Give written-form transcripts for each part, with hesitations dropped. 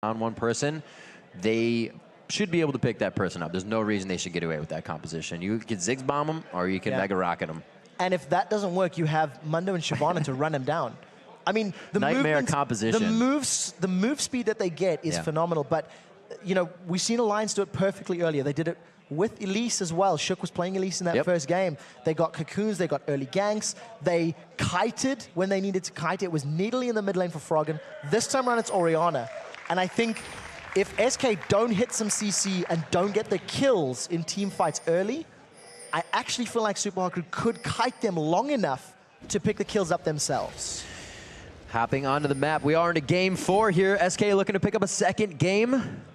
on one person, they should be able to pick that person up. There's no reason they should get away with that composition. You can Ziggs bomb them, or you can Mega Rocket them. And if that doesn't work, you have Mundo and Shyvana to run him down. I mean, the nightmare composition. The move speed that they get is phenomenal. But you know, we've seen Alliance do it perfectly earlier. They did it with Elise as well. Shook was playing Elise in that first game. They got cocoons, they got early ganks. They kited when they needed to kite. It was needly in the mid lane for Froggen. This time around, it's Orianna. And I think if SK don't hit some CC and don't get the kills in team fights early, I actually feel like Super Hot Crew could kite them long enough to pick the kills up themselves. Hopping onto the map, we are into game 4 here. SK looking to pick up a second game,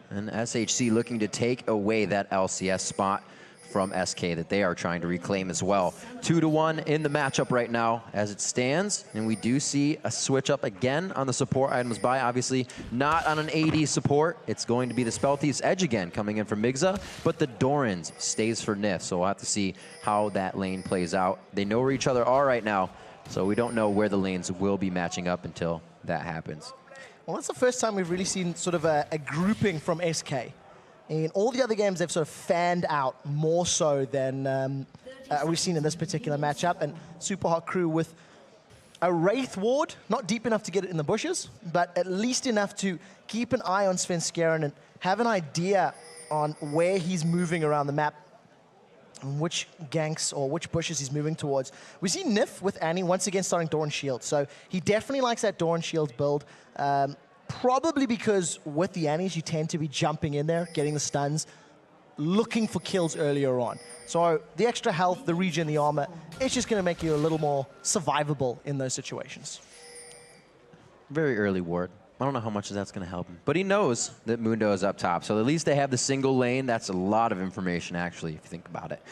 and SHC looking to take away that LCS spot from SK that they are trying to reclaim as well. 2-1 in the matchup right now as it stands, and we do see a switch up again on the support items buy. Obviously not on an AD support. It's going to be the Spell Thief's Edge again coming in from Migza, but the Doran's stays for Nif, so we'll have to see how that lane plays out. They know where each other are right now, so we don't know where the lanes will be matching up until that happens. Well, that's the first time we've really seen sort of a grouping from SK. In all the other games, they've sort of fanned out more so than we've seen in this particular matchup. And Super Hot Crew with a Wraith Ward, not deep enough to get it in the bushes, but at least enough to keep an eye on Svenskeren and have an idea on where he's moving around the map, and which ganks or which bushes he's moving towards. We see Nif with Annie once again starting Doran Shield. So he definitely likes that Doran Shield build. Probably because with the Annies, you tend to be jumping in there, getting the stuns, looking for kills earlier on. So the extra health, the regen, the armor, it's just going to make you a little more survivable in those situations. Very early ward. I don't know how much that's going to help him. But he knows that Mundo is up top. So at least they have the single lane. That's a lot of information, actually, if you think about it.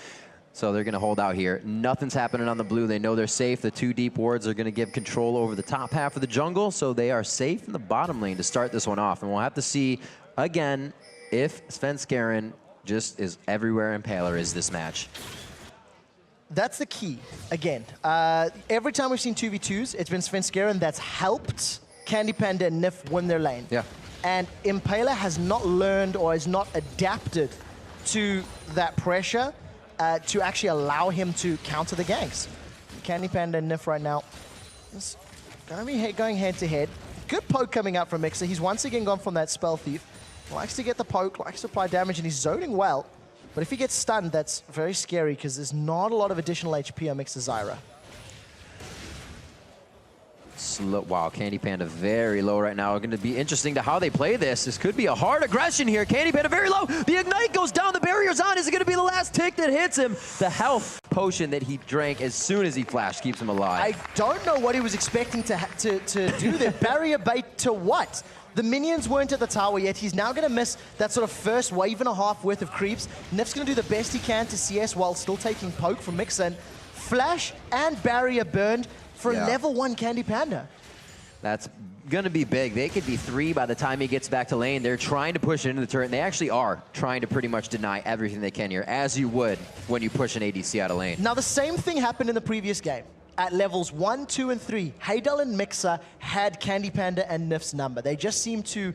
So they're going to hold out here. Nothing's happening on the blue. They know they're safe. The 2 deep wards are going to give control over the top half of the jungle, so they are safe in the bottom lane to start this one off. And we'll have to see, again, if Svenskeren just is everywhere Impaler is this match. That's the key. Again, every time we've seen 2v2s, it's been Svenskeren that's helped Candy Panda and Nif win their lane. Yeah. And Impaler has not learned or has not adapted to that pressure to actually allow him to counter the ganks. Candy Panda and Nif right now is going to be going head to head. Good poke coming out from Mixer. He's once again gone from that Spell Thief. Likes to get the poke, likes to apply damage, and he's zoning well. But if he gets stunned, that's very scary because there's not a lot of additional HP on Mixer Zyra. Wow, Candy Panda very low right now. Going to be interesting to how they play this. This could be a hard aggression here. Candy Panda very low. The Ignite goes down. The barrier's on. Is it going to be the last tick that hits him? The health potion that he drank as soon as he flashed keeps him alive. I don't know what he was expecting to do there. Barrier bait to what? The minions weren't at the tower yet. He's now going to miss that sort of first wave and a half worth of creeps. Nif's going to do the best he can to CS while still taking poke from Mixer. And Flash and barrier burned for level 1 Candy Panda. That's going to be big. They could be 3 by the time he gets back to lane. They're trying to push into the turret, and they actually are trying to pretty much deny everything they can here, as you would when you push an ADC out of lane. Now, the same thing happened in the previous game. At levels 1, 2, and 3, Haydel and Mixer had Candy Panda and Nif's number. They just seemed to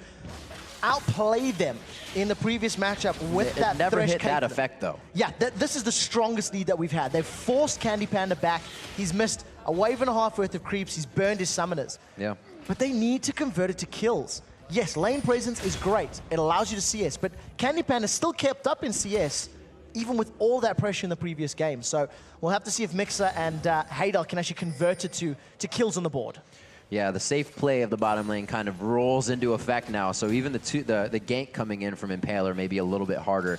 outplay them in the previous matchup with that never Thresh hit that Caitlyn. effect, though. Yeah, this is the strongest lead that we've had. They've forced Candy Panda back. He's missed a wave and a half worth of creeps. He's burned his summoners. Yeah. But they need to convert it to kills. Yes, lane presence is great. It allows you to CS, but Candy Panda still kept up in CS, even with all that pressure in the previous game. So we'll have to see if Mixer and Haydel can actually convert it to kills on the board. Yeah, the safe play of the bottom lane kind of rolls into effect now. So even the gank coming in from Impaler may be a little bit harder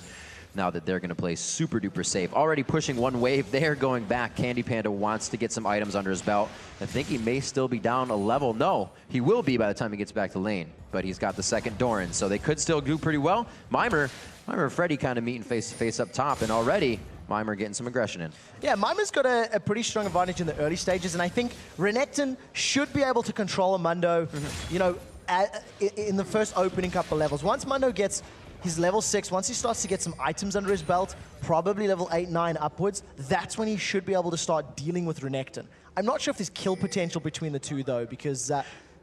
now that they're going to play super duper safe. Already pushing one wave there, going back. Candy Panda wants to get some items under his belt. I think he may still be down a level. No, he will be by the time he gets back to lane. But he's got the second Doran, so they could still do pretty well. Mimer and Freddy kind of meeting face to face up top, and already Mimer getting some aggression in. Yeah, Mimer's got a pretty strong advantage in the early stages, and I think Renekton should be able to control a Mundo, you know, in the first opening couple of levels. Once Mundo gets his level 6, once he starts to get some items under his belt, probably level 8, 9 upwards, that's when he should be able to start dealing with Renekton. I'm not sure if there's kill potential between the two, though, because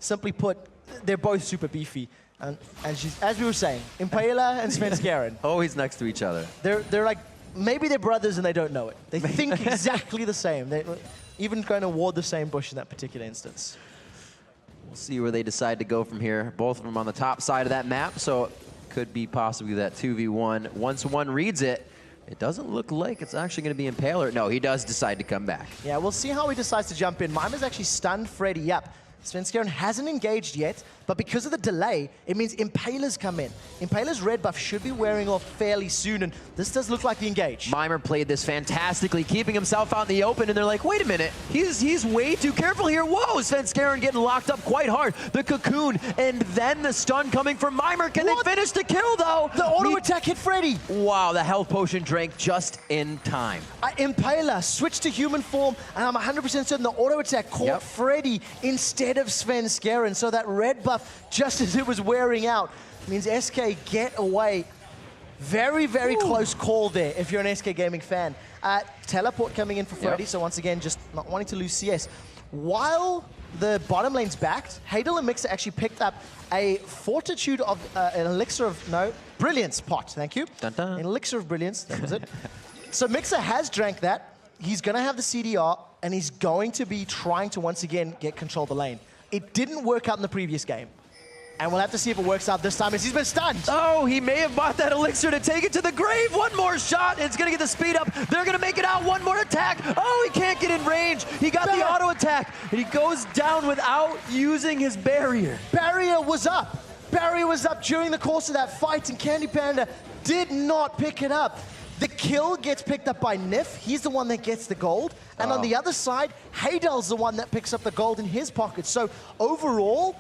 simply put, they're both super beefy. And she's, as we were saying, Impaler and Svenskeren. Always next to each other. They're like, maybe they're brothers and they don't know it. They think exactly the same. They even going to ward the same bush in that particular instance. We'll see where they decide to go from here. Both of them on the top side of that map, so it could be possibly that 2v1. Once one reads it, it doesn't look like it's actually going to be Impaler. No, he does decide to come back. Yeah, we'll see how he decides to jump in. Mimer's actually stunned Freddy up. Svenskeren hasn't engaged yet, but because of the delay, it means Impalers come in. Impaler's red buff should be wearing off fairly soon, and this does look like the engage. Mimer played this fantastically, keeping himself out in the open, and they're like, wait a minute, he's way too careful here. Whoa, Svenskeren getting locked up quite hard. The cocoon, and then the stun coming from Mimer. Can they finish the kill, though? The auto attack hit Freddy. Wow, the health potion drank just in time. Impaler switched to human form, and I'm 100% certain the auto attack caught Freddy instead of Svenskeren. So that red buff, just as it was wearing out, means SK get away. Very, very close call there if you're an SK Gaming fan. Teleport coming in for Freddy, so once again, just not wanting to lose CS. While the bottom lane's backed, Hadel and Mixer actually picked up a Fortitude of an Elixir of, Brilliance pot, thank you. Dun -dun. An Elixir of Brilliance, that was it. So Mixer has drank that. He's going to have the CDR, and he's going to be trying to once again get control of the lane. It didn't work out in the previous game. And we'll have to see if it works out this time as he's been stunned. Oh, he may have bought that elixir to take it to the grave. One more shot, it's gonna get the speed up. They're gonna make it out, one more attack. Oh, he can't get in range. He got the auto attack, and he goes down without using his barrier. Barrier was up. Barrier was up during the course of that fight, and Candy Panda did not pick it up. The kill gets picked up by Nif. He's the one that gets the gold. And on the other side, Hadel's the one that picks up the gold in his pocket. So overall,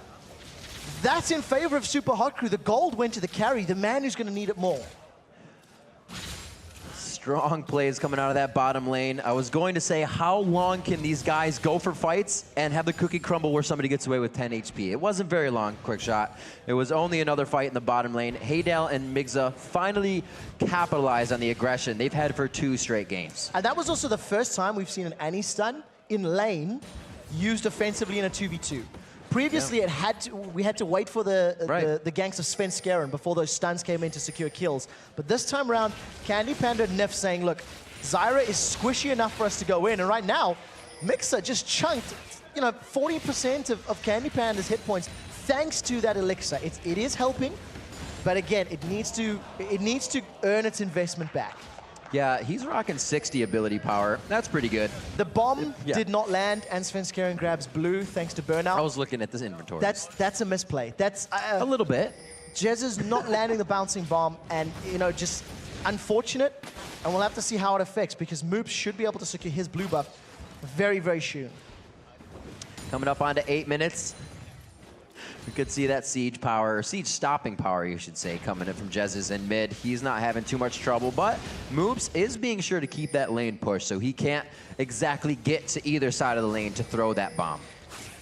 that's in favor of Super Hot Crew. The gold went to the carry, the man who's going to need it more. Strong plays coming out of that bottom lane. I was going to say, how long can these guys go for fights and have the cookie crumble where somebody gets away with 10 HP? It wasn't very long, quick shot. It was only another fight in the bottom lane. Hadel and Migza finally capitalized on the aggression they've had for 2 straight games. And that was also the first time we've seen an Annie stun in lane used offensively in a 2v2. Previously, we had to wait for the ganks of Svenskeren before those stuns came in to secure kills. But this time around, Candy Panda and Nif saying, look, Zyra is squishy enough for us to go in. And right now, Mixer just chunked, 40% of Candy Panda's hit points thanks to that elixir. It is helping, but again, it needs to earn its investment back. Yeah, he's rocking 60 ability power. That's pretty good. The bomb did not land, and Svenskeren grabs blue thanks to burnout. I was looking at this inventory. That's a misplay. That's a little bit. Jez is not landing the bouncing bomb, and just unfortunate. And we'll have to see how it affects, because Moops should be able to secure his blue buff very, very soon. Coming up onto 8 minutes. We could see that siege power, or siege stopping power, you should say, coming in from Jez's in mid. He's not having too much trouble, but Moops is being sure to keep that lane push, so he can't exactly get to either side of the lane to throw that bomb.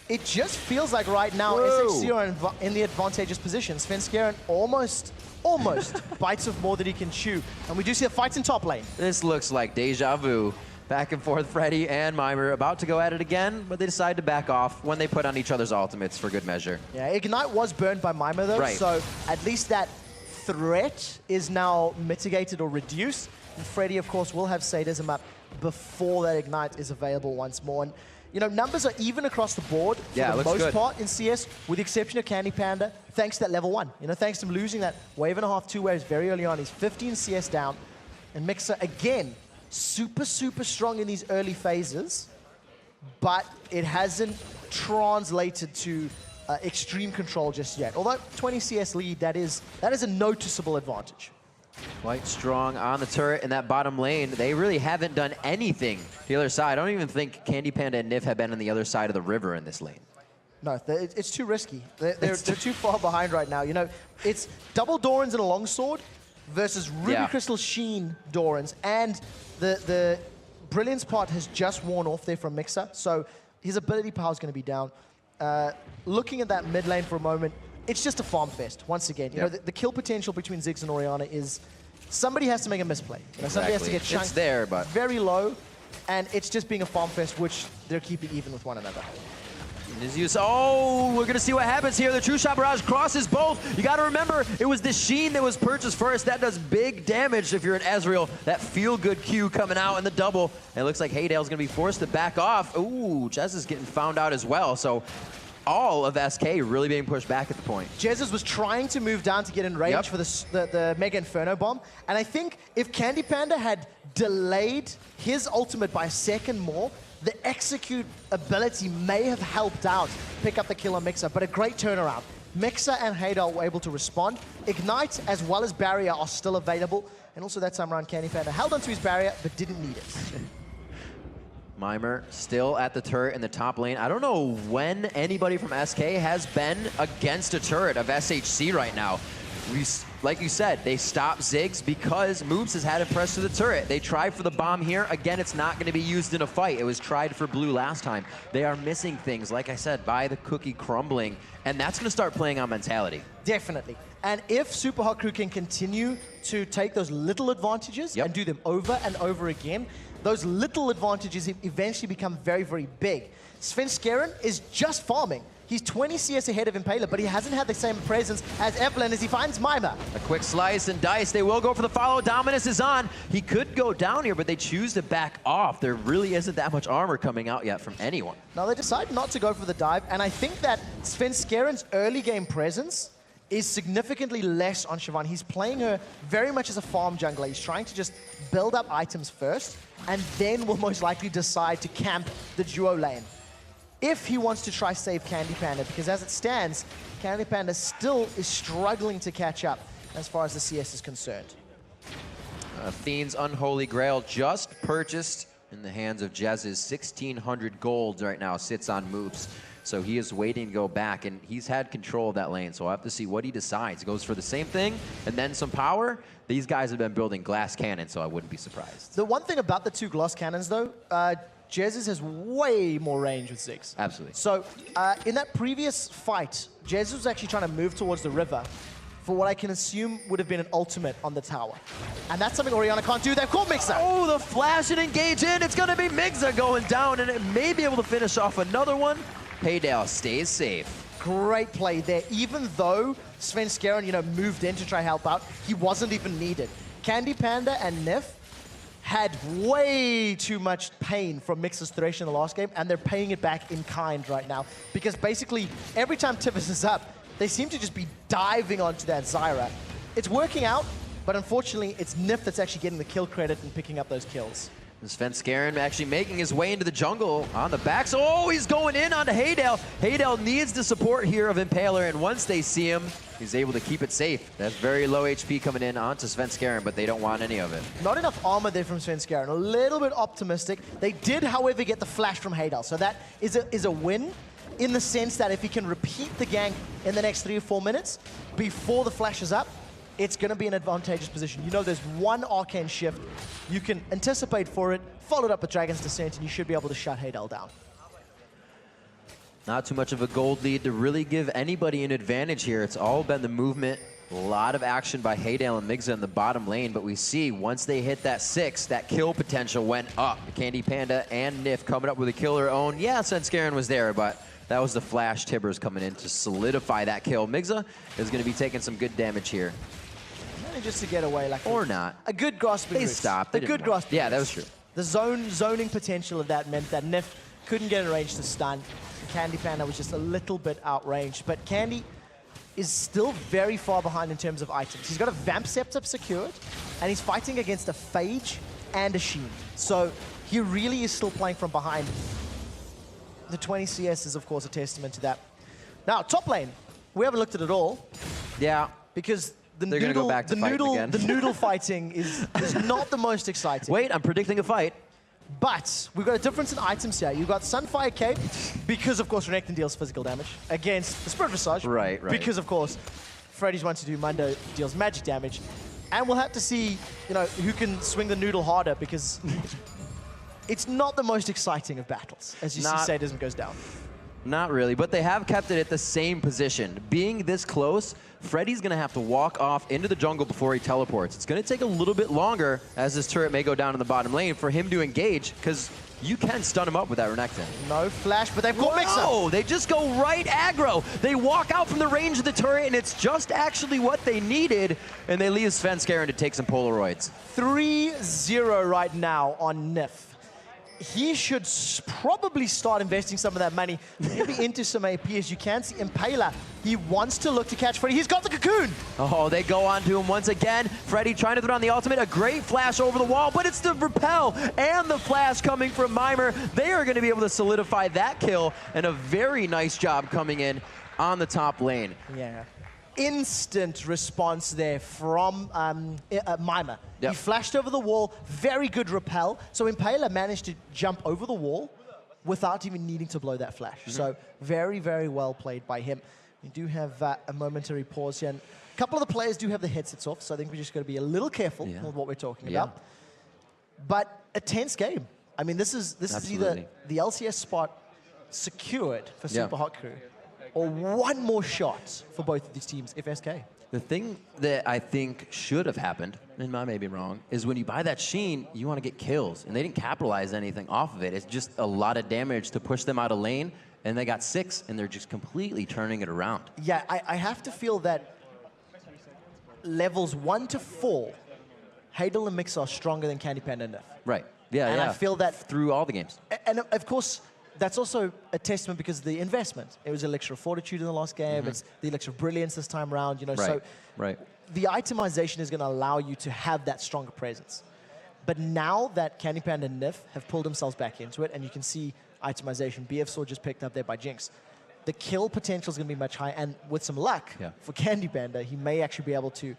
It just feels like right now SHC are in the advantageous position. Svenskeren almost bites off more than he can chew. And we do see a fight in top lane. This looks like deja vu. Back and forth, Freddy and Mimer about to go at it again, but they decide to back off when they put on each other's ultimates for good measure. Yeah, Ignite was burned by Mimer though, so at least that threat is now mitigated or reduced. And Freddy, of course, will have sadism up before that Ignite is available once more. And numbers are even across the board for the most part in CS, with the exception of Candy Panda, thanks to that level 1. Thanks to him losing that wave and a half, 2 waves very early on. He's 15 CS down, and Mixer again, super, super strong in these early phases, but it hasn't translated to extreme control just yet. Although 20 CS lead, that is a noticeable advantage. Quite strong on the turret in that bottom lane. They really haven't done anything the other side. I don't even think Candy Panda and Nif have been on the other side of the river in this lane. No, it's too risky. They're too far behind right now. It's double Dorans and a longsword versus Ruby Crystal Sheen Dorans, and the Brilliance part has just worn off there from Mixer, so his ability power is going to be down. Looking at that mid lane for a moment, it's just a farm fest once again. The kill potential between Ziggs and Orianna is somebody has to make a misplay. Somebody has to get chunked there, but very low, and it's just being a farm fest, which they're keeping even with one another. Oh, we're going to see what happens here. The True Shot Barrage crosses both. You got to remember, it was the Sheen that was purchased first. That does big damage if you're an Ezreal. That feel-good Q coming out in the double. And it looks like Haydale's going to be forced to back off. Ooh, Jez is getting found out as well. So all of SK really being pushed back at the point. Jesus was trying to move down to get in range for the Mega Inferno Bomb. And I think if Candy Panda had delayed his ultimate by a second more, the execute ability may have helped out pick up the kill on Mixer, but a great turnaround. Mixer and Haydale were able to respond. Ignite as well as Barrier are still available. And also that time around, Candy Panda held onto his Barrier, but didn't need it. Mimer still at the turret in the top lane. I don't know when anybody from SK has been against a turret of SHC right now. Like you said, they stopped Ziggs because Moobs has had it pressed to the turret. They tried for the bomb here. Again, it's not going to be used in a fight. It was tried for blue last time. They are missing things, like I said, by the cookie crumbling, and that's going to start playing on mentality. Definitely. And if Super Hot Crew can continue to take those little advantages and do them over and over again, those little advantages eventually become very, very big. Svenskeren is just farming. He's 20 CS ahead of Impaler, but he hasn't had the same presence as Evelyn as he finds Mimer. A quick slice and dice. They will go for the follow. Dominus is on. He could go down here, but they choose to back off. There really isn't that much armor coming out yet from anyone. Now they decide not to go for the dive, and I think that Svenskeren's early game presence is significantly less on Siobhan. He's playing her very much as a farm jungler. He's trying to just build up items first, and then will most likely decide to camp the duo lane if he wants to try save Candy Panda, because as it stands, Candy Panda still is struggling to catch up as far as the CS is concerned. Fiend's Unholy Grail just purchased in the hands of Jez's 1,600 gold right now, sits on Moobs. So he is waiting to go back, and he's had control of that lane, so we'll have to see what he decides. Goes for the same thing, and then some power. These guys have been building glass cannons, so I wouldn't be surprised. The one thing about the two glass cannons, though, Jez has way more range with Ziggs. Absolutely. So in that previous fight, Jez was actually trying to move towards the river for what I can assume would have been an ultimate on the tower. And that's something Orianna can't do. They've caught Mixer. Oh, the flash and engage in. It's going to be Mixer going down, and it may be able to finish off another one. Haydale stays safe. Great play there. Even though Svenskeren, moved in to try help out, he wasn't even needed. Candy Panda and Nif had way too much pain from Mixer's Thresh in the last game, and they're paying it back in kind right now. Because basically, every time Tivus is up, they seem to just be diving onto that Zyra. It's working out, but unfortunately, it's Nif that's actually getting the kill credit and picking up those kills. Svenskeren actually making his way into the jungle on the back. So, oh, he's going in onto Haydale. Haydale needs the support here of Impaler, and once they see him, he's able to keep it safe. That's very low HP coming in onto Svenskeren, but they don't want any of it. Not enough armor there from Svenskeren. A little bit optimistic. They did, however, get the flash from Haydale, so that is a win in the sense that if he can repeat the gank in the next 3 or 4 minutes before the flash is up, it's going to be an advantageous position. There's one arcane shift. You can anticipate for it, follow it up with Dragon's Descent, and you should be able to shut Haydale down. Not too much of a gold lead to really give anybody an advantage here. It's all been the movement. A lot of action by Haydale and Migza in the bottom lane, but we see once they hit that 6, that kill potential went up. Candy Panda and Nif coming up with a kill of their own. Yeah, Svenskeren was there, but that was the flash. Tibbers coming in to solidify that kill. Migza is going to be taking some good damage here. Just to get away, or not. A good grasping. They stopped. A good grasping. Yeah, that was true. The zoning potential of that meant that Nif couldn't get in range to stun. Candy Panda was just a little bit outranged, but Candy is still very far behind in terms of items. He's got a Vamp Scepter secured, and he's fighting against a Phage and a Sheen. So he really is still playing from behind. The 20 CS is, of course, a testament to that. Now, top lane, we haven't looked at it all. Yeah. Because the They're going to go back to fighting again. The noodle fighting is not the most exciting. Wait, I'm predicting a fight. But we've got a difference in items here. You've got Sunfire Cape, because, of course, Renekton deals physical damage against the Spirit Visage. Right. Because, of course, Freddy's wants to do Mundo deals magic damage. And we'll have to see, who can swing the noodle harder, because it's not the most exciting of battles, as you see Sadism goes down. Not really, but they have kept it at the same position. Being this close, Freddy's going to have to walk off into the jungle before he teleports. It's going to take a little bit longer, as this turret may go down in the bottom lane, for him to engage, because you can stun him up with that Renekton. No flash, but they've got Mixer. Oh, they just go right aggro. They walk out from the range of the turret, and it's just actually what they needed, and they leave Svenskeren to take some Polaroids. 3-0 right now on Nif. He should probably start investing some of that money maybe into some AP. As you can see, Impaler, he wants to look to catch Freddy. He's got the cocoon. Oh, they go on to him once again. Freddy trying to throw down the ultimate. A great flash over the wall, but it's the repel and the flash coming from Mimer. They are going to be able to solidify that kill, and a very nice job coming in on the top lane. Yeah. Instant response there from Mimer. Yep. He flashed over the wall, very good repel. So Impaler managed to jump over the wall without even needing to blow that flash. So very, very well played by him. We do have a momentary pause here. And a couple of the players do have the headsets off, so I think we're just going to be a little careful with what we're talking about. But a tense game. I mean, this is either the LCS spot secured for Super Hot Crew, or one more shot for both of these teams if SK. The thing that I think should have happened, and I may be wrong, is when you buy that Sheen, you want to get kills. And they didn't capitalize anything off of it. It's just a lot of damage to push them out of lane, and they got 6, and they're just completely turning it around. Yeah, I have to feel that levels 1 to 4, Hadel and Mix are stronger than Candy Panda and Nif. Right. Yeah, and I feel that through all the games. And of course, that's also a testament because of the investment. It was Elixir of Fortitude in the last game. It's the Elixir of Brilliance this time around. You know, so the itemization is going to allow you to have that stronger presence. But now that Candy Panda and Nif have pulled themselves back into it, and you can see itemization, BF Sword just picked up there by Jinx, the kill potential is going to be much higher. And with some luck for Candy Panda, he may actually be able to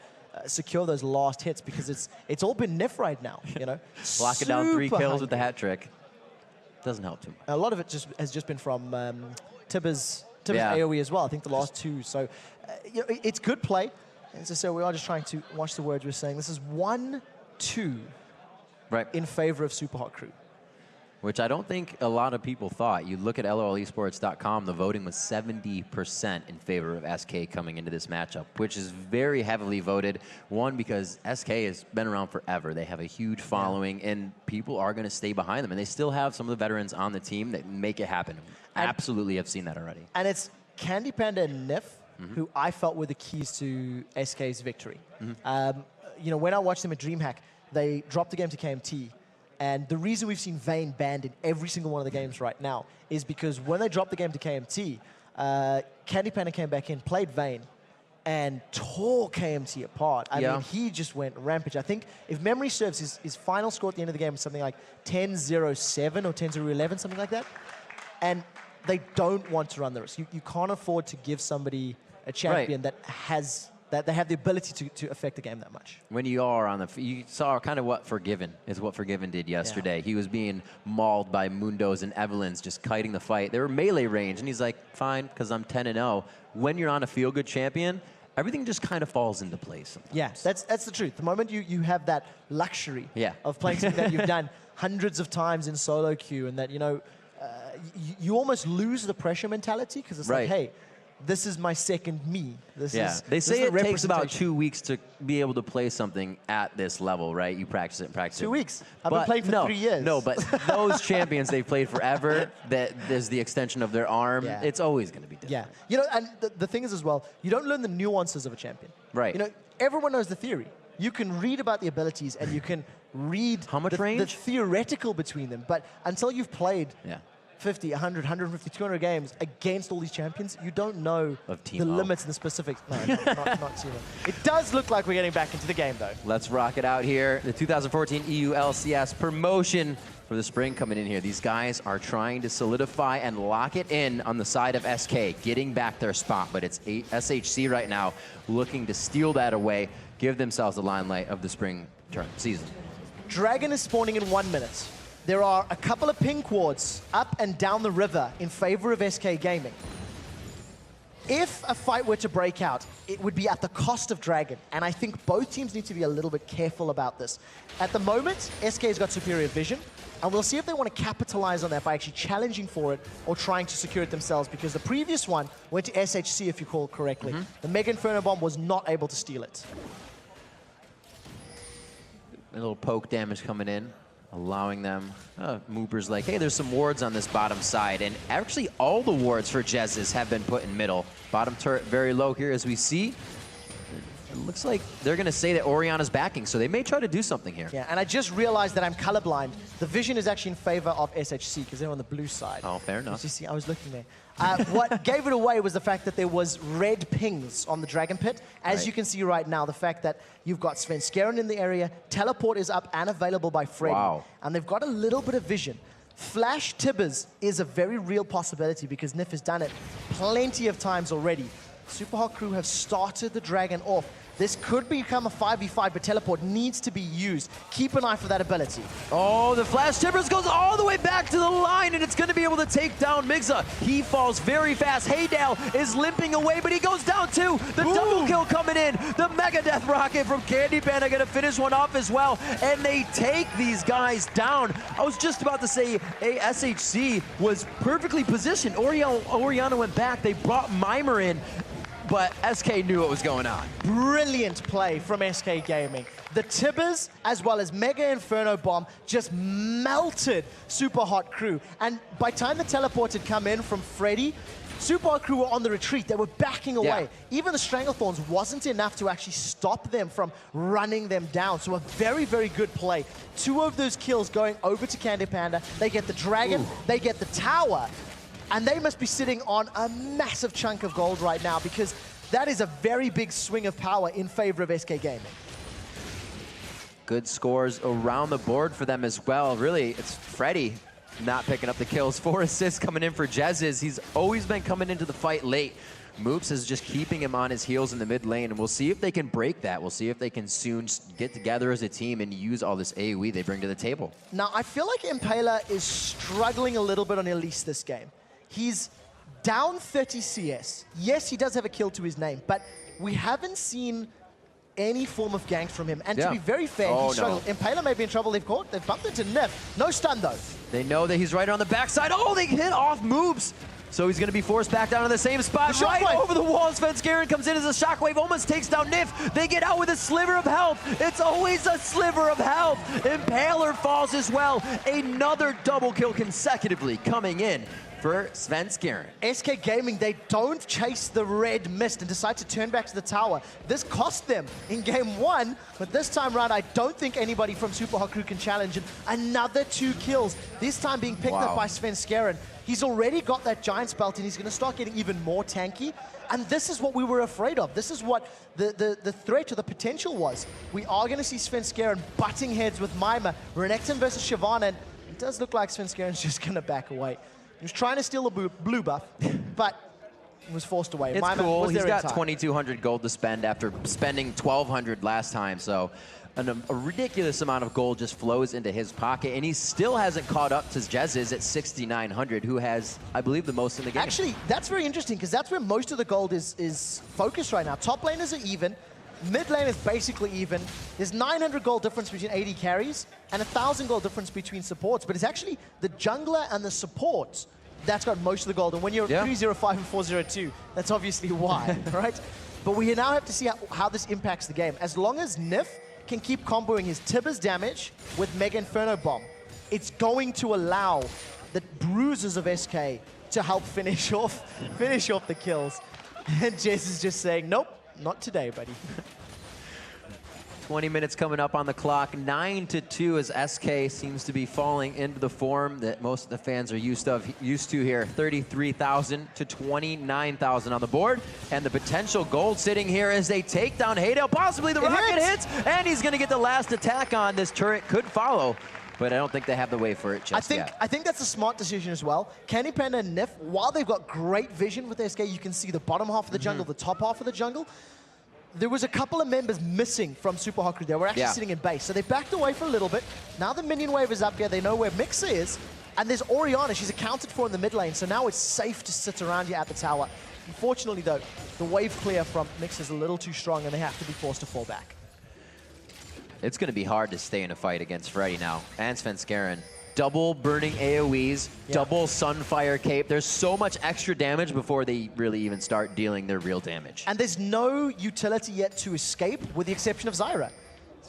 secure those last hits because it's all been Nif right now. You know, locking down 3 kills with the hat trick. Doesn't help too much. A lot of it has just been from Tibber's AoE as well. I think the last 2. So you know, it's good play. As I said, we are just trying to watch the words we're saying. This is 1-2 in favor of Super Hot Crew. Which I don't think a lot of people thought. You look at LOLesports.com, the voting was 70% in favor of SK coming into this matchup, which is very heavily voted. One, because SK has been around forever. They have a huge following, and people are going to stay behind them. And they still have some of the veterans on the team that make it happen. Absolutely have seen that already. And it's Candy Panda and Nif who I felt were the keys to SK's victory. You know, when I watched them at DreamHack, they dropped the game to KMT. And the reason we've seen Vayne banned in every single one of the games right now is because when they dropped the game to KMT, Candy Panda came back in, played Vayne, and tore KMT apart. I mean, he just went rampage. I think, if memory serves, his final score at the end of the game was something like 10-0-7 or 10-0-11, something like that. And they don't want to run the risk. You can't afford to give somebody a champion that has... that they have the ability to affect the game that much. When you are on the... You saw kind of what Forgiven did yesterday. He was being mauled by Mundos and Evelyns, just kiting the fight. They were melee range, and he's like, fine, because I'm 10-0. When you're on a feel-good champion, everything just kind of falls into place sometimes. Yeah, that's the truth. The moment you have that luxury of playing something that you've done hundreds of times in solo queue, and that, you know, you almost lose the pressure mentality, because it's like, hey, this is my second me. They say it takes about 2 weeks to be able to play something at this level, right? You practice it and practice it. 2 weeks. I've been playing for 3 years. No, but those champions, they've played forever. That there's the extension of their arm. It's always going to be different. Yeah. You know, and the thing is as well, you don't learn the nuances of a champion. Right. You know, everyone knows the theory. You can read about the abilities and you can read the theoretical between them. But until you've played 50, 100, 150, 200 games against all these champions, you don't know the limits and the specifics. No, not Teemo. It does look like we're getting back into the game, though. Let's rock it out here. The 2014 EU LCS promotion for the spring coming in here. These guys are trying to solidify and lock it in on the side of SK, getting back their spot. But it's SHC right now looking to steal that away, give themselves the limelight of the spring season. Dragon is spawning in 1 minute. There are a couple of pink wards up and down the river in favor of SK Gaming. If a fight were to break out, it would be at the cost of Dragon. And I think both teams need to be a little bit careful about this. At the moment, SK's got superior vision. And we'll see if they want to capitalize on that by actually challenging for it or trying to secure it themselves, because the previous one went to SHC, if you recall correctly. The Mega Inferno Bomb was not able to steal it. A little poke damage coming in, allowing them, Mooper's like, hey, there's some wards on this bottom side. And actually all the wards for Jez's have been put in middle. Bottom turret very low here as we see. It looks like they're going to say that Oriana's backing, so they may try to do something here. Yeah, and I just realized that I'm colorblind. The vision is actually in favor of SHC because they're on the blue side. Oh, fair enough. You see, I was looking there. What gave it away was the fact that there was red pings on the Dragon Pit. As you can see right now, the fact that you've got Svenskeren in the area, teleport is up and available by Freddy. Wow. And they've got a little bit of vision. Flash Tibbers is a very real possibility because Nif has done it plenty of times already. Super Hot Crew have started the Dragon off. This could become a 5v5, but teleport needs to be used. Keep an eye for that ability. Oh, the Flash Timbers goes all the way back to the line, and it's going to be able to take down Migza. He falls very fast. Haydale is limping away, but he goes down too. The double kill coming in. The Mega Death Rocket from Candy Panda going to finish one off as well, and they take these guys down. I was just about to say SHC was perfectly positioned. Oriana went back. They brought Mimer in, but SK knew what was going on. Brilliant play from SK Gaming. The Tibbers, as well as Mega Inferno Bomb, just melted Super Hot Crew. And by the time the teleport had come in from Freddy, Super Hot Crew were on the retreat. They were backing away. Even the Stranglethorns wasn't enough to actually stop them from running them down. So a very, very good play. 2 of those kills going over to Candy Panda. They get the Dragon, they get the Tower. And they must be sitting on a massive chunk of gold right now, because that is a very big swing of power in favor of SK Gaming. Good scores around the board for them as well. Really, it's Freddy not picking up the kills. 4 assists coming in for Jez's. He's always been coming into the fight late. Moops is just keeping him on his heels in the mid lane, and we'll see if they can break that. We'll see if they can soon get together as a team and use all this AoE they bring to the table. Now, I feel like Impaler is struggling a little bit on Elise this game. He's down 30 CS. Yes, he does have a kill to his name, but we haven't seen any form of gank from him. And to be very fair, he struggled. Impaler may be in trouble. They've bumped into Nif. No stun, though. They know that he's right on the backside. Oh, they hit off moves. So he's going to be forced back down in the same spot. Right over the wall. Svenskeren comes in as a shockwave, almost takes down Nif. They get out with a sliver of health. It's always a sliver of health. Impaler falls as well. Another double kill consecutively coming in for Svenskeren. SK Gaming, they don't chase the red mist and decide to turn back to the tower. This cost them in game 1, but this time around, I don't think anybody from Super Hot Crew can challenge him. Another 2 kills, this time being picked up by Svenskeren. He's already got that Giant's Belt, and he's going to start getting even more tanky. And this is what we were afraid of. This is what the threat or the potential was. We are going to see Svenskeren butting heads with Mimer. Renekton versus Shyvana, and it does look like Svenskeren's just going to back away. He was trying to steal a blue buff, but was forced away. It's cool. He's got 2,200 gold to spend after spending 1,200 last time, so a ridiculous amount of gold just flows into his pocket, and he still hasn't caught up to Jez's at 6,900, who has, I believe, the most in the game. Actually, that's very interesting, because that's where most of the gold is focused right now. Top laners are even. Mid lane is basically even. There's 900 gold difference between AD carries and 1,000 gold difference between supports, but it's actually the jungler and the supports that's got most of the gold. And when you're 305 and 402, that's obviously why, right? But we now have to see how this impacts the game. As long as Nif can keep comboing his Tibbers damage with Mega Inferno Bomb, it's going to allow the bruisers of SK to help finish off the kills. And Jez is just saying, nope. Not today, buddy. 20 minutes coming up on the clock. 9-2 as SK seems to be falling into the form that most of the fans are used to here. 33,000 to 29,000 on the board. And the potential gold sitting here as they take down Haydale. Possibly the rocket hits, and he's going to get the last attack on. This turret could follow, but I don't think they have the way for it just yet. I think that's a smart decision as well. Candy Panda and Nif, while they've got great vision with SK, you can see the bottom half of the jungle, the top half of the jungle. There was a couple of members missing from Super Hot Crew. They were actually sitting in base. So they backed away for a little bit. Now the minion wave is up here. They know where Mixer is. And there's Oriana. She's accounted for in the mid lane. So now it's safe to sit around here at the tower. Unfortunately, though, the wave clear from Mix is a little too strong, and they have to be forced to fall back. It's going to be hard to stay in a fight against Freddy now. And Svenskeren. Double burning AoEs, double Sunfire Cape. There's so much extra damage before they really even start dealing their real damage. And there's no utility yet to escape, with the exception of Zyra.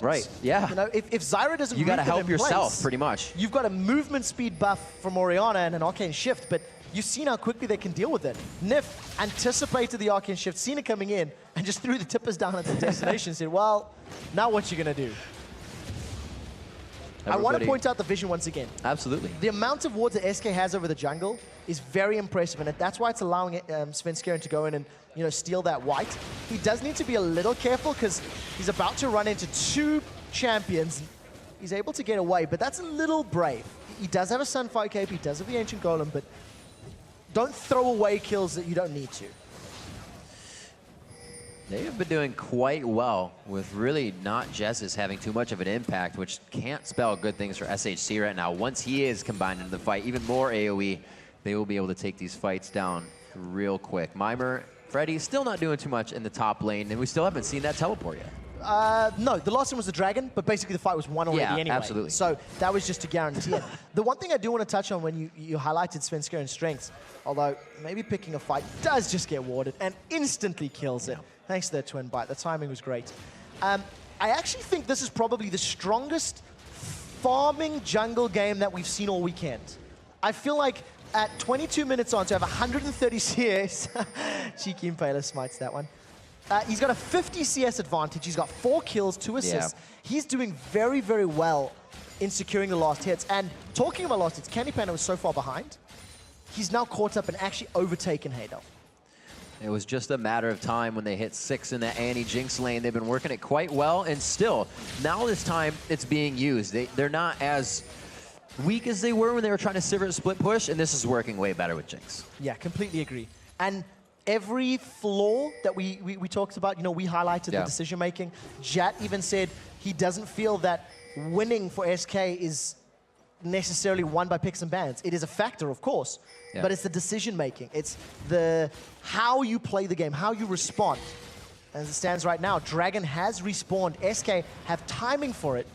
Right, yeah. You know, if Zyra doesn't you got to help yourself, pretty much. You've got a movement speed buff from Orianna and an Arcane Shift, but you've seen how quickly they can deal with it. Nif anticipated the Arcane Shift, seen it coming in, and just threw the tippers down at the destination and said, well, now what you going to do? I want to point out the vision once again. Absolutely. The amount of wards that SK has over the jungle is very impressive, and that's why it's allowing Svenskeren to go in and steal that white. He does need to be a little careful because he's about to run into 2 champions. He's able to get away, but that's a little brave. He does have a Sunfire Cape, he does have the Ancient Golem, but don't throw away kills that you don't need to. They have been doing quite well with really not Jez's having too much of an impact, which can't spell good things for SHC right now. Once he is combined into the fight, even more AoE, they will be able to take these fights down real quick. Mimer, Freddy still not doing too much in the top lane, and we still haven't seen that teleport yet. No, the last one was the Dragon, but basically the fight was won already anyway. Absolutely. So that was just to guarantee it. The one thing I do want to touch on when you highlighted Svenskeren's strengths, although maybe picking a fight does just get warded and instantly kills it. Thanks to their twin bite. The timing was great. I actually think this is probably the strongest farming jungle game that we've seen all weekend. I feel like at 22 minutes on to have 130 CS, cheeky Impaler smites that one. He's got a 50 CS advantage. He's got 4 kills, 2 assists. Yeah. He's doing very, very well in securing the last hits. And talking about last hits, Candy Panda was so far behind. He's now caught up and actually overtaken Hadel. It was just a matter of time when they hit 6 in that Annie-Jinx lane. They've been working it quite well, and still, now this time it's being used. They're not as weak as they were when they were trying to Sivert split push, and this is working way better with Jinx. Yeah, completely agree. And every flaw that we talked about, we highlighted the decision-making. Jat even said he doesn't feel that winning for SK is necessarily won by picks and bans. It is a factor, of course, but it's the decision-making. It's the how you play the game, how you respond. As it stands right now, Dragon has respawned. SK have timing for it.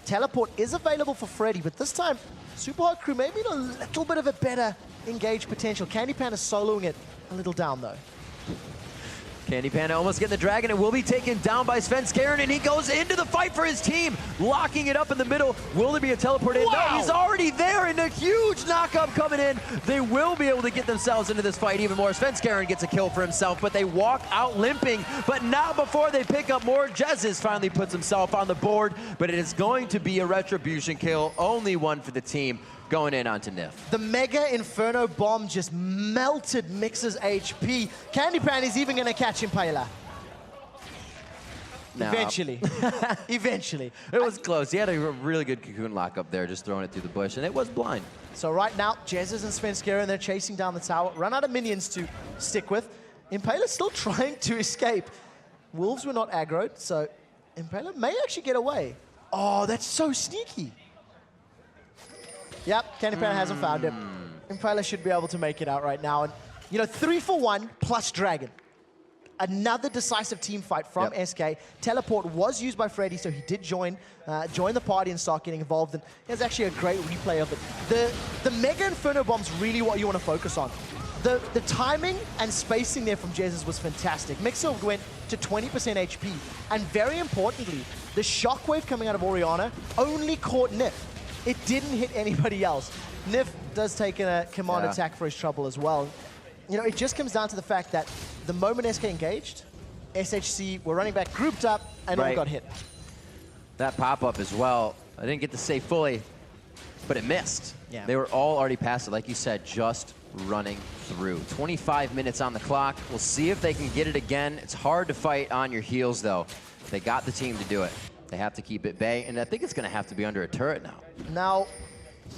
Teleport is available for Freddy, but this time, Super Hot Crew maybe a little bit of a better engaged potential. Candy Panda soloing it a little down, though. Candy Panda almost getting the Dragon. It will be taken down by Svenskeren, and he goes into the fight for his team, locking it up in the middle. Will there be a teleport in? Wow. No, he's already there, and a huge knockup coming in. They will be able to get themselves into this fight even more. Svenskeren gets a kill for himself, but they walk out limping, but not before they pick up more. Jez's finally puts himself on the board, but it is going to be a retribution kill, only one for the team. Going in onto Nif. The Mega Inferno Bomb just melted Mix's HP. Candy Panda's even going to catch Impaler. No. Eventually. Eventually. It was close. He had a really good cocoon lock up there, just throwing it through the bush, and it was blind. So right now, Jez's and Svenskeren, they're chasing down the tower. Run out of minions to stick with. Impaler's still trying to escape. Wolves were not aggroed, so Impaler may actually get away. Oh, that's so sneaky. Yep, Candy Panda hasn't found him. Impaler should be able to make it out right now. And 3 for 1 plus Dragon. Another decisive team fight from SK. Teleport was used by Freddy, so he did join the party and start getting involved. And there's actually a great replay of it. The Mega Inferno Bomb's really what you want to focus on. The timing and spacing there from Jez's was fantastic. Mixer went to 20% HP. And very importantly, the shockwave coming out of Orianna only caught Nif. It didn't hit anybody else. Nif does take a command attack for his trouble as well. It just comes down to the fact that the moment SK engaged, SHC were running back, grouped up, and all got hit. That pop-up as well, I didn't get to say fully, but it missed. Yeah. They were all already past it, like you said, just running through. 25 minutes on the clock. We'll see if they can get it again. It's hard to fight on your heels, though. They got the team to do it. They have to keep it bay, and I think it's going to have to be under a turret now. Now,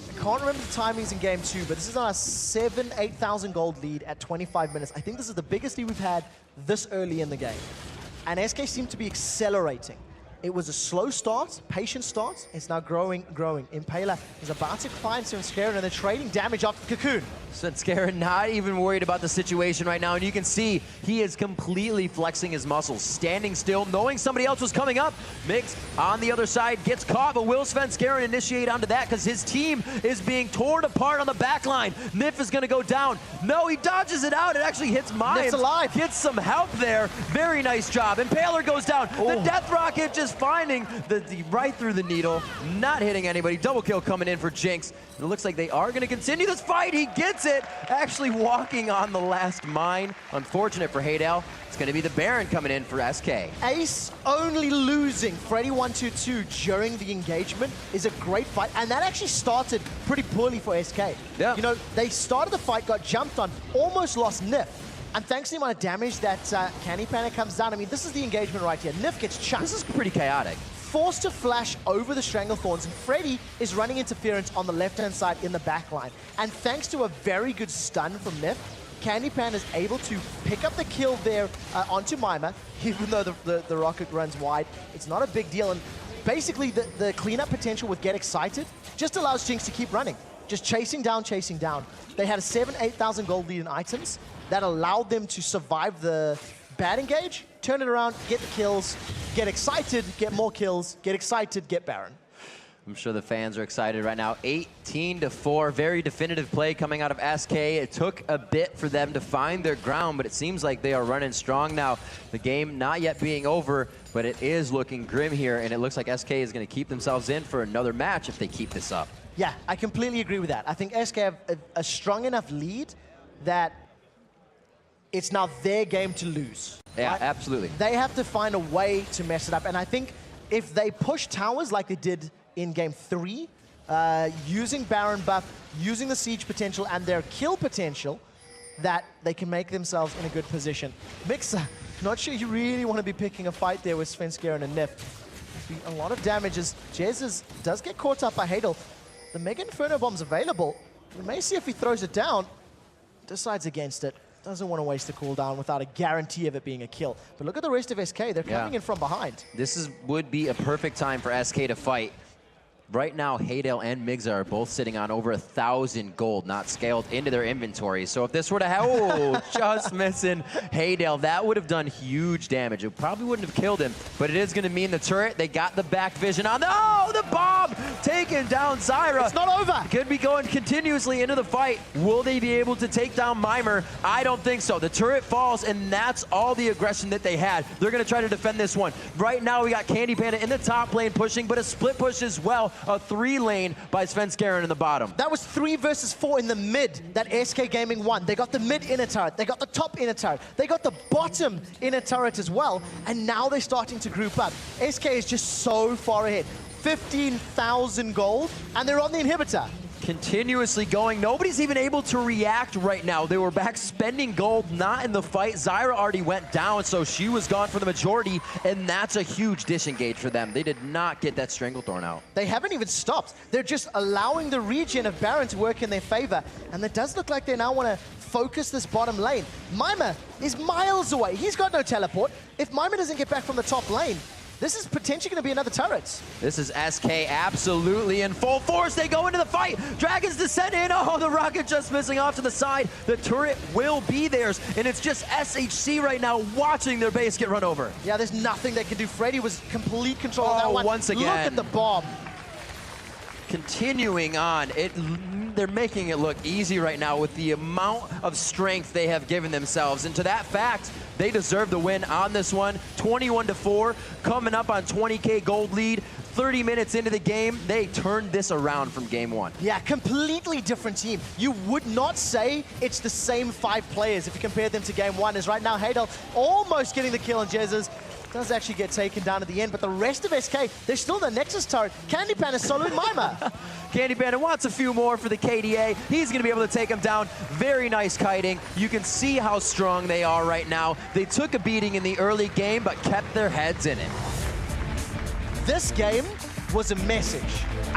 I can't remember the timings in game 2, but this is on a 8,000 gold lead at 25 minutes. I think this is the biggest lead we've had this early in the game. And SK seem to be accelerating. It was a slow start, patient start. It's now growing. Impaler is about to find Svenskeren, and they're trading damage off Cocoon. Svenskeren not even worried about the situation right now, and you can see he is completely flexing his muscles, standing still, knowing somebody else was coming up. Mix on the other side gets caught, but will Svenskeren initiate onto that because his team is being torn apart on the back line. Nif is going to go down. No, he dodges it out. It actually hits Mime. Nif's alive. Gets some help there. Very nice job. Impaler goes down. The Death Rocket just finding the right through the needle, not hitting anybody. Double kill coming in for Jinx. It looks like they are going to continue this fight. He gets it, actually walking on the last mine. Unfortunate for Haydel. It's going to be the Baron coming in for SK. Ace only losing Freddy 122 during the engagement is a great fight, and that actually started pretty poorly for SK. Yeah. You know, they started the fight, got jumped on, almost lost Nif. And thanks to the amount of damage that Candy Panic comes down, I mean, this is the engagement right here. Nif gets chunked. This is pretty chaotic. Forced to flash over the Stranglethorns, and Freddy is running interference on the left-hand side in the back line. And thanks to a very good stun from Nif, Candy Pan is able to pick up the kill there onto Mima, even though the rocket runs wide. It's not a big deal, and basically the cleanup potential with Get Excited just allows Jinx to keep running. Just chasing down, chasing down. They had a 8,000 gold lead in items that allowed them to survive the bad engage, turn it around, get the kills, get excited, get more kills, get excited, get Baron. I'm sure the fans are excited right now. 18-4, very definitive play coming out of SK. It took a bit for them to find their ground, but it seems like they are running strong now. The game not yet being over, but it is looking grim here, and it looks like SK is going to keep themselves in for another match if they keep this up. Yeah, I completely agree with that. I think SK have a strong enough lead that it's now their game to lose. Yeah, right? absolutely. They have to find a way to mess it up, and I think if they push towers like they did in Game 3, using Baron buff, using the siege potential and their kill potential, that they can make themselves in a good position. Mixer, not sure you really want to be picking a fight there with Svenskeren and Nif. A lot of damage as Jez does get caught up by Hadel. The Mega Inferno Bomb's available. We may see if he throws it down, decides against it. Doesn't want to waste the cooldown without a guarantee of it being a kill. But look at the rest of SK. They're coming in from behind. This would be a perfect time for SK to fight. Right now, Haydel and Migza are both sitting on over 1,000 gold, not scaled into their inventory. So if this were to happen, just missing Haydel, that would have done huge damage. It probably wouldn't have killed him, but it is going to mean the turret. They got the back vision on. Oh, the bomb taking down Zyra. It's not over. Could be going continuously into the fight. Will they be able to take down Mimer? I don't think so. The turret falls, and that's all the aggression that they had. They're going to try to defend this one. Right now, we got Candy Panda in the top lane pushing, but a split push as well. A 3-lane by Svenskeren in the bottom. That was 3 versus 4 in the mid that SK Gaming won. They got the mid inner turret, they got the top inner turret, they got the bottom inner turret as well, and now they're starting to group up. SK is just so far ahead. 15,000 gold, and they're on the inhibitor. Continuously going. Nobody's even able to react right now. They were back spending gold, not in the fight. Zyra already went down, so she was gone for the majority, and that's a huge disengage for them. They did not get that Stranglethorn out. They haven't even stopped. They're just allowing the regen of Baron to work in their favor, and it does look like they now want to focus this bottom lane. Mima is miles away. He's got no teleport. If Mima doesn't get back from the top lane, this is potentially going to be another turret. This is SK absolutely in full force. They go into the fight. Dragons descend in. Oh, the rocket just missing off to the side. The turret will be theirs, and it's just SHC right now watching their base get run over. Yeah, there's nothing they can do. Freddy was complete control of that one. Once again. Look at the bomb. Continuing on, they're making it look easy right now with the amount of strength they have given themselves. And to that fact, they deserve the win on this one. 21-4, coming up on 20K gold lead. 30 minutes into the game, they turned this around from game 1. Yeah, completely different team. You would not say it's the same 5 players if you compare them to game 1, as right now Haydel almost getting the kill on Jez's. Does actually get taken down at the end, but the rest of SK, they're still the Nexus turret. Candy Pan is soloing Mima. Candy Panda wants a few more for the KDA. He's going to be able to take him down. Very nice kiting. You can see how strong they are right now. They took a beating in the early game, but kept their heads in it. This game was a message.